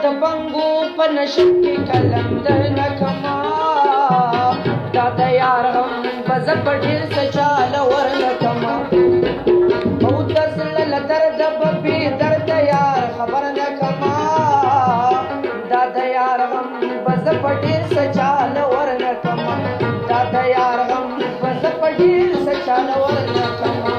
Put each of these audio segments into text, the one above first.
د بنګو په نشک کې کلندر نکما دا د یار غم په زه په ډېر څه چاله ورنکما او د زړه له درده به بې درده یار خبر نکما دا د یار غم په زه په ډېر څه چاله ورنکما دا د یار غم په زه په ډېر څه چاله ورنکما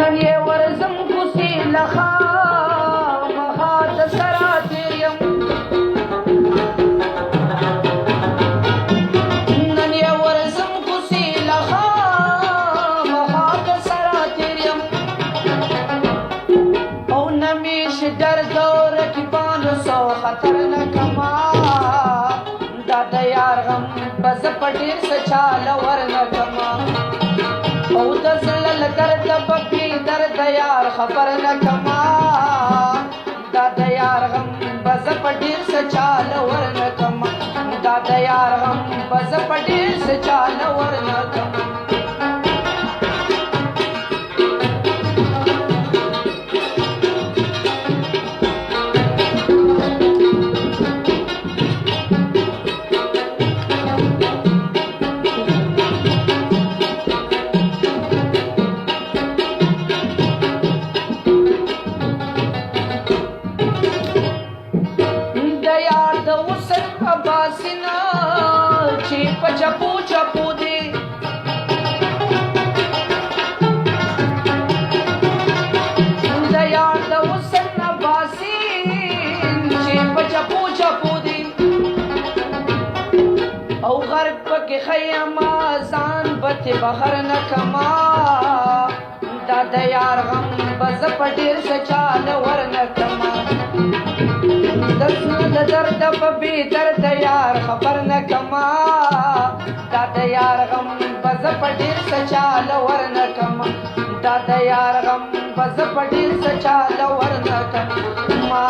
نن یې ورځم کوڅې له خامخا د سره تېر یم نن یې ورځم کوڅې له خامخا د سره تېر یم او نه مې شي درد او رقیبانو سو خطر نه کما دا د یار غم به زه په ډېر څه چاله ورنه کما او د زړه له درده به بې درده یار خبر نه کما دا د یار غم به زه په ډېر څه چاله ورنه کما دا د یار غم به زه په ډېر څه چاله ورنه کما باسنا چې په چپو چپو دی د یار د حسن باسین چې په چپو چپو دی او غرب پکې خیما ځان به بهر نه کما دا د یار غم به زه په ډېر څه چاله ورنه کما د درد په بې درده یار خبر نه کما دا د یار غم به زه په ډېر څه چاله ورنه کما دا د یار غم به زه په ډېر څه چاله ورنه کما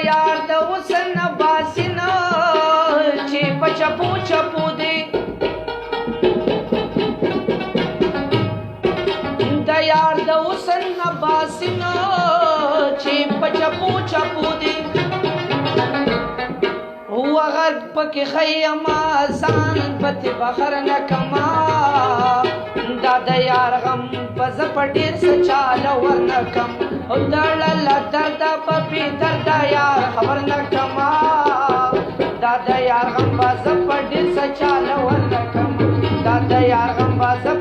یار د حسن باسنا چې په چپو چپو دی د یار د حسن باسنا چې په چپو چپو دی هو غرب پکې خیما ځان پته بهر نه کما دا د یار غم په زه په ډېر څه چاله ورنه کم او دړه له درده په بې درده یار خبر نه کما دا د یار غم به زه په ډېر څه چاله ورنه کم دا د یار غم به زه